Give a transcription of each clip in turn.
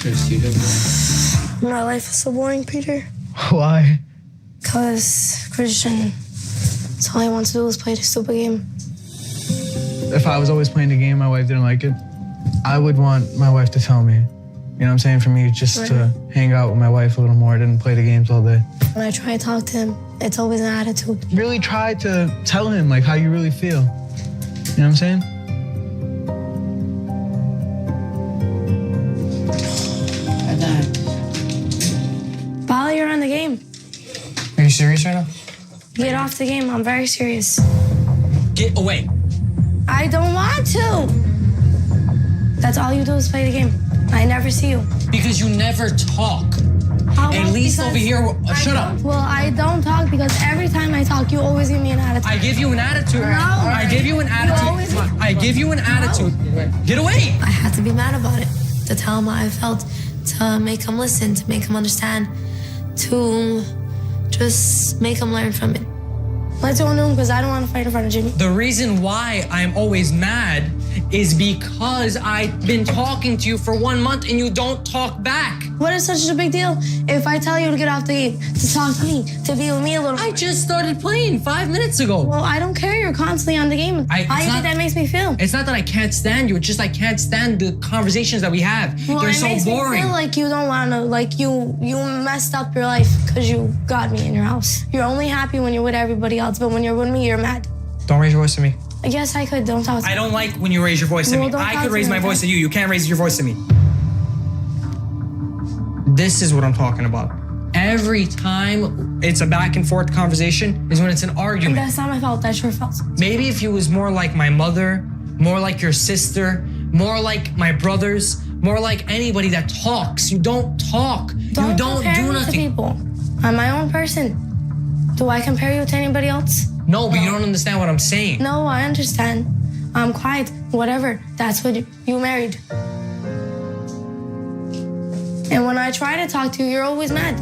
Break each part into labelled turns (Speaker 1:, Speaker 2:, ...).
Speaker 1: interests do you have?
Speaker 2: My life is so boring, Peter.
Speaker 3: Why?
Speaker 2: Because Christian, that's all he wants to do is play the stupid game.
Speaker 3: If I was always playing the game, my wife didn't like it, I would want my wife to tell me. You know what I'm saying? For me, just to hang out with my wife a little more, didn't play the games all day.
Speaker 2: When I try to talk to him, it's always an attitude.
Speaker 3: Really try to tell him like how you really feel. You know what I'm saying?
Speaker 2: Bala, you're on the game.
Speaker 3: Are you serious right now?
Speaker 2: Get off the game. I'm very serious.
Speaker 1: Get away.
Speaker 2: I don't want to. That's all you do is play the game. I never see you.
Speaker 1: Because you never talk. At least over here, shut up.
Speaker 2: Well, I don't talk because every time I talk, you always give me an attitude.
Speaker 1: I give you an attitude.
Speaker 2: No.
Speaker 1: I give you an attitude. I give you an attitude. Get away.
Speaker 2: I had to be mad about it, to tell him how I felt, to make him listen, to make him understand, to just make him learn from it. Let's go noon because I don't want to fight in front of Jimmy.
Speaker 1: The reason why I'm always mad is because I've been talking to you for 1 month and you don't talk back.
Speaker 2: What is such a big deal if I tell you to get off the game, to talk to me, to be with me a little
Speaker 1: I just started playing 5 minutes ago.
Speaker 2: Well, I don't care. You're constantly on the game. How do you think that makes me feel?
Speaker 1: It's not that I can't stand you. It's just I can't stand the conversations that we have.
Speaker 2: Well,
Speaker 1: They're
Speaker 2: it
Speaker 1: so
Speaker 2: makes
Speaker 1: boring.
Speaker 2: me feel like you don't want to, like you messed up your life because you got me in your house. You're only happy when you're with everybody else, but when you're with me, you're mad.
Speaker 3: Don't raise your voice to me.
Speaker 2: Yes, I could. Don't talk to me.
Speaker 1: I don't like when you raise your voice at me. I could raise my voice at you. You can't raise your voice at me. This is what I'm talking about. Every time it's a back and forth conversation is when it's an argument.
Speaker 2: That's not my fault. That's your fault.
Speaker 1: Maybe if you was more like my mother, more like your sister, more like my brothers, more like anybody that talks. You don't talk. You don't
Speaker 2: compare
Speaker 1: do
Speaker 2: me
Speaker 1: nothing.
Speaker 2: To people. I'm my own person. Do I compare you to anybody else?
Speaker 1: No, but you don't understand what I'm saying.
Speaker 2: No, I understand. I'm quiet. Whatever. That's what you married. And when I try to talk to you, you're always mad.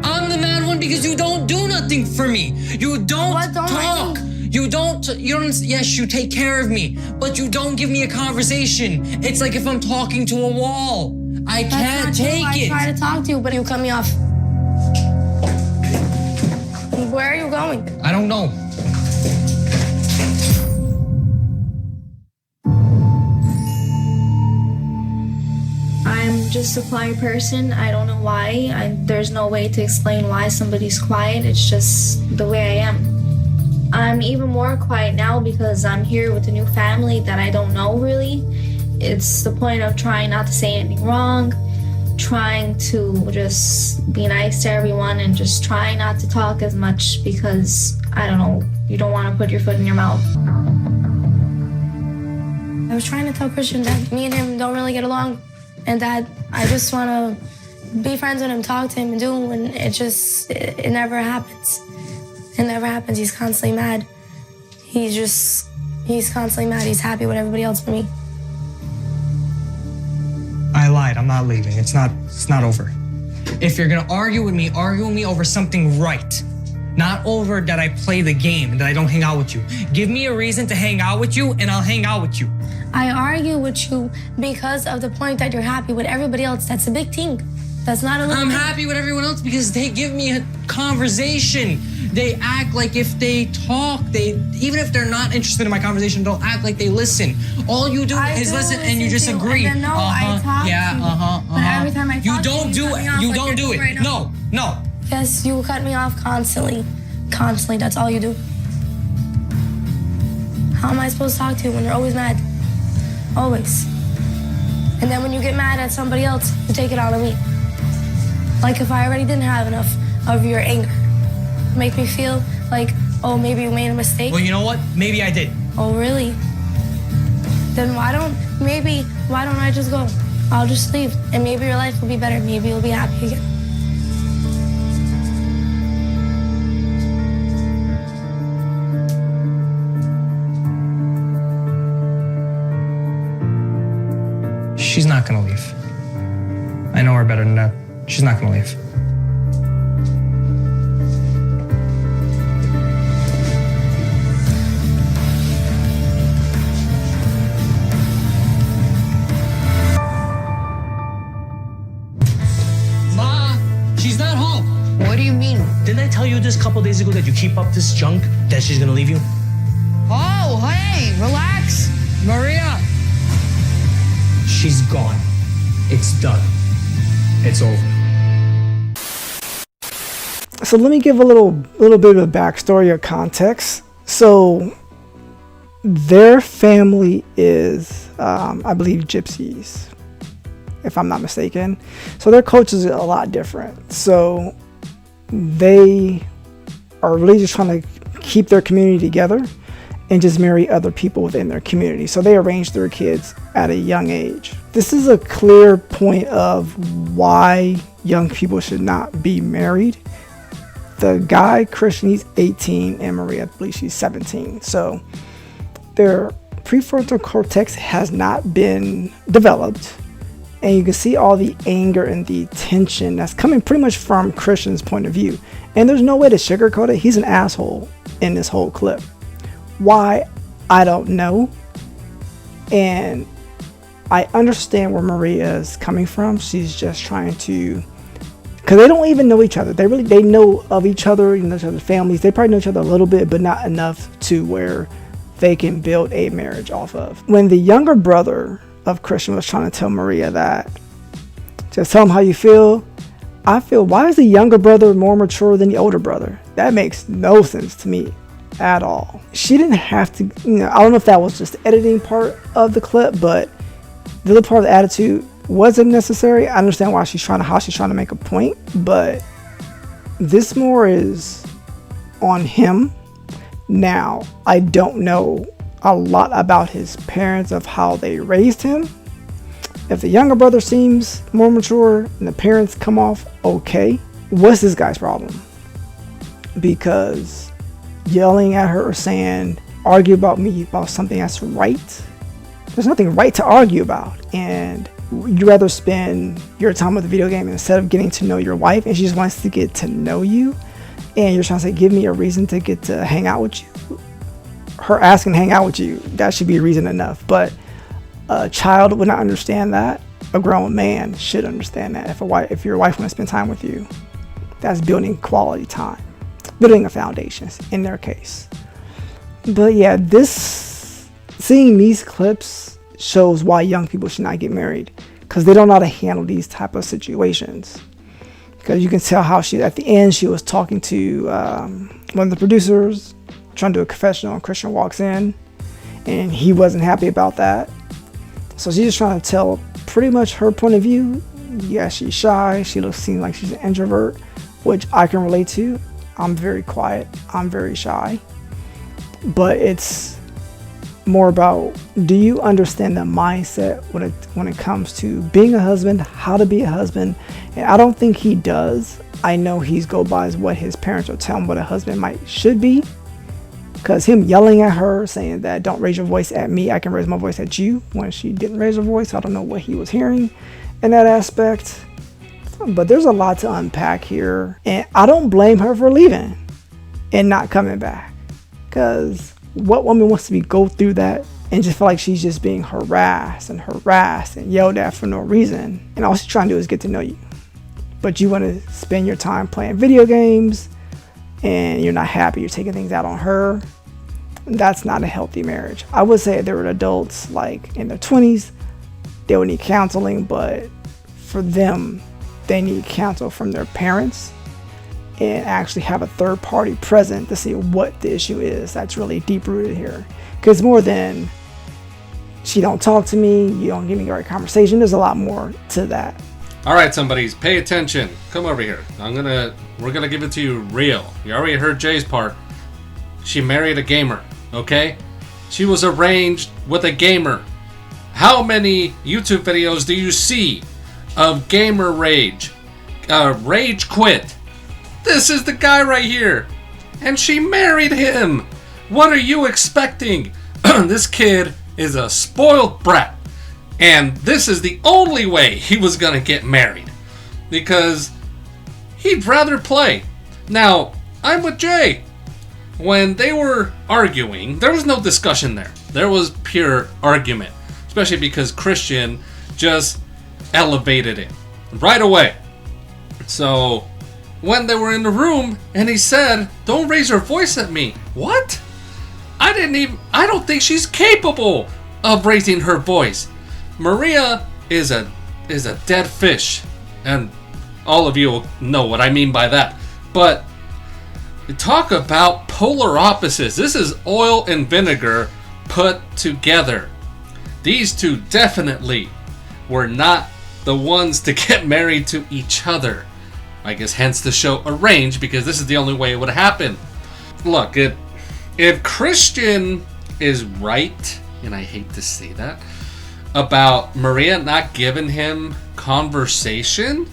Speaker 1: I'm the mad one because you don't do nothing for me. You don't talk. You don't, yes, you take care of me, but you don't give me a conversation. It's like if I'm talking to a wall. I can't take it.
Speaker 2: I try to talk to you, but you cut me off. Where are you going?
Speaker 1: I don't know.
Speaker 4: I'm just a quiet person. I don't know why. There's no way to explain why somebody's quiet. It's just the way I am. I'm even more quiet now because I'm here with a new family that I don't know really. It's the point of trying not to say anything wrong, trying to just be nice to everyone and just try not to talk as much because, I don't know, you don't want to put your foot in your mouth.
Speaker 2: I was trying to tell Christian that me and him don't really get along and that I just want to be friends with him, talk to him and do, and it never happens. It never happens. He's constantly mad. He's constantly mad. He's happy with everybody else but me.
Speaker 1: I lied. I'm not leaving. It's not over. If you're gonna argue with me over something right. Not over that I play the game, that I don't hang out with you. Give me a reason to hang out with you and I'll hang out with you.
Speaker 2: I argue with you because of the point that you're happy with everybody else. That's a big thing. That's not a little
Speaker 1: I'm
Speaker 2: thing.
Speaker 1: happy with everyone else because they give me a conversation. They act like if they talk, even if they're not interested in my conversation, they'll act like they listen. All you do is listen and you just agree.
Speaker 2: And then, no, I talk to you. But every time I talk
Speaker 1: you don't do it. You don't do it.
Speaker 2: Right now.
Speaker 1: No.
Speaker 2: Yes, you cut me off constantly. Constantly, that's all you do. How am I supposed to talk to you when you're always mad? Always. And then when you get mad at somebody else, you take it out on me. Like if I already didn't have enough of your anger. Make me feel like, oh, maybe you made a mistake.
Speaker 1: Well, you know what? Maybe I did.
Speaker 2: Oh, really? Then why don't I just go? I'll just leave, and maybe your life will be better. Maybe you'll be happy again.
Speaker 1: She's not gonna leave. I know her better than that. She's not gonna leave.
Speaker 5: tell you this a couple days ago that you keep up this junk, that she's gonna leave you?
Speaker 6: Oh, hey, relax.
Speaker 1: Maria!
Speaker 5: She's gone. It's done. It's over.
Speaker 7: So let me give a little bit of a backstory or context. So their family is, I believe, gypsies, if I'm not mistaken. So their culture is a lot different. So they are really just trying to keep their community together and just marry other people within their community. So they arrange their kids at a young age. This is a clear point of why young people should not be married. The guy, Christian, he's 18, and Maria, I believe she's 17. So their prefrontal cortex has not been developed. And you can see all the anger and the tension that's coming pretty much from Christian's point of view. And there's no way to sugarcoat it. He's an asshole in this whole clip. Why? I don't know. And I understand where Maria is coming from. She's just trying to, because they don't even know each other. They know of each other, you know, each other's families. They probably know each other a little bit, but not enough to where they can build a marriage off of. When the younger brother of Christian was trying to tell Maria that, just tell him how you feel. I feel, why is the younger brother more mature than the older brother? That makes no sense to me at all. She didn't have to, you know, I don't know if that was just the editing part of the clip, but the other part of the attitude wasn't necessary. I understand why how she's trying to make a point, but this more is on him. Now, I don't know a lot about his parents, of how they raised him. If the younger brother seems more mature and the parents come off okay, what's this guy's problem? Because yelling at her or saying, argue about me about something that's right. There's nothing right to argue about. And you'd rather spend your time with the video game instead of getting to know your wife, and she just wants to get to know you. And you're trying to say, give me a reason to get to hang out with you. Her asking to hang out with you, that should be a reason enough. But a child would not understand that. A grown man should understand that. If your wife wants to spend time with you, that's building quality time, building a foundation in their case. But yeah, seeing these clips shows why young people should not get married, because they don't know how to handle these type of situations. Because you can tell how at the end, she was talking to one of the producers, trying to do a confessional, and Christian walks in and he wasn't happy about that. So she's just trying to tell pretty much her point of view. Yeah, she's shy. She seems like she's an introvert, which I can relate to. I'm very quiet. I'm very shy. But it's more about, do you understand the mindset when it comes to being a husband, how to be a husband? And I don't think he does. I know he's go by what his parents will tell him what a husband should be. Because him yelling at her, saying that don't raise your voice at me, I can raise my voice at you, when she didn't raise her voice. I don't know what he was hearing in that aspect. But there's a lot to unpack here. And I don't blame her for leaving and not coming back. Because what woman wants to go through that and just feel like she's just being harassed and yelled at for no reason? And all she's trying to do is get to know you. But you want to spend your time playing video games, and you're not happy, you're taking things out on her. That's not a healthy marriage. I would say if they were adults like in their 20s, they would need counseling, but for them, they need counsel from their parents and actually have a third party present to see what the issue is that's really deep rooted here. Because more than, she don't talk to me, you don't give me the right conversation, there's a lot more to that.
Speaker 8: All right, somebody, pay attention. Come over here. We're gonna give it to you real. You already heard Jay's part. She married a gamer, okay? She was arranged with a gamer. How many YouTube videos do you see of gamer rage? Rage quit. This is the guy right here. And she married him. What are you expecting? This kid is a spoiled brat. And this is the only way he was going to get married. Because he'd rather play. Now, I'm with Jay. When they were arguing, there was no discussion there. There was pure argument. Especially because Christian just elevated it right away. So, when they were in the room and he said, "Don't raise your voice at me." What? I don't think she's capable of raising her voice. Maria is a dead fish, and all of you will know what I mean by that. But talk about polar opposites. This is oil and vinegar put together. These two definitely were not the ones to get married to each other. I guess hence the show Arranged, because this is the only way it would happen. Look, if Christian is right, and I hate to say that, about Maria not giving him conversation,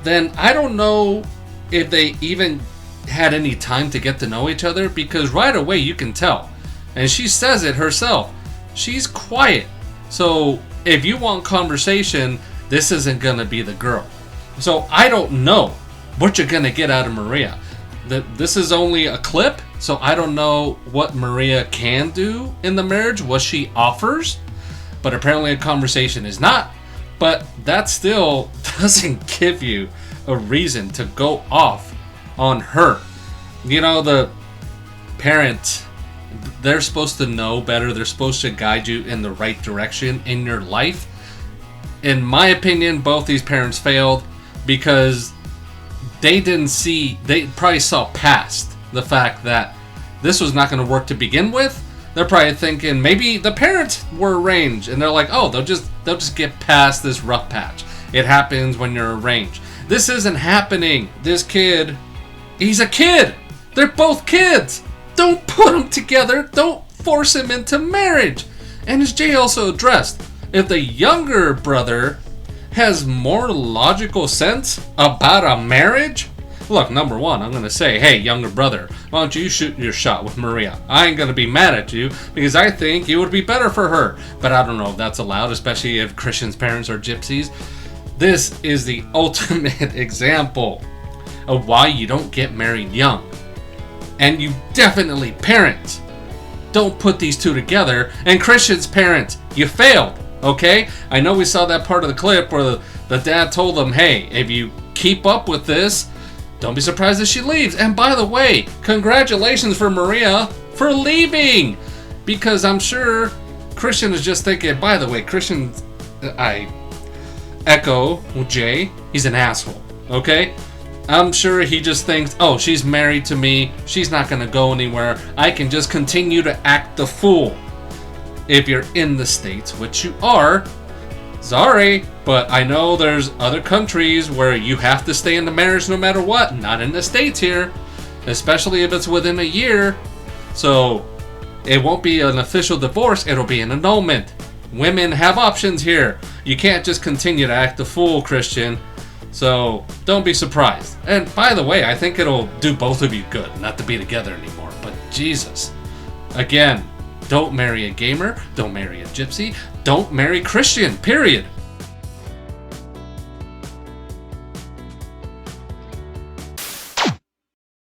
Speaker 8: then I don't know if they even had any time to get to know each other, because right away you can tell. And she says it herself. She's quiet. So if you want conversation, this isn't going to be the girl. So I don't know what you're going to get out of Maria. This is only a clip, so I don't know what Maria can do in the marriage, what she offers. But apparently a conversation is not. But that still doesn't give you a reason to go off on her. You know, the parent, they're supposed to know better. They're supposed to guide you in the right direction in your life. In my opinion, both these parents failed because they probably saw past the fact that this was not going to work to begin with. They're probably thinking maybe the parents were arranged, and they're like, oh, they'll just get past this rough patch. It happens when you're arranged. This isn't happening. This kid, he's a kid. They're both kids. Don't put them together. Don't force him into marriage. And as Jay also addressed, if the younger brother has more logical sense about a marriage, look, number one, I'm going to say, hey, younger brother, why don't you shoot your shot with Maria? I ain't going to be mad at you because I think it would be better for her. But I don't know if that's allowed, especially if Christian's parents are gypsies. This is the ultimate example of why you don't get married young. And you definitely, parents, don't put these two together. And Christian's parents, you failed, okay? I know we saw that part of the clip where the dad told them, hey, if you keep up with this, don't be surprised if she leaves. And by the way, congratulations for Maria for leaving. Because I'm sure Christian is just thinking, by the way, Christian, I echo Jay, he's an asshole, okay? I'm sure he just thinks, oh, she's married to me. She's not going to go anywhere. I can just continue to act the fool. If you're in the States, which you are, sorry, but I know there's other countries where you have to stay in the marriage no matter what. Not in the States here, especially if it's within a year. So it won't be an official divorce. It'll be an annulment. Women have options here. You can't just continue to act the fool, Christian. So don't be surprised. And by the way, I think it'll do both of you good not to be together anymore. But Jesus, again, don't marry a gamer. Don't marry a gypsy. Don't marry Christian, period.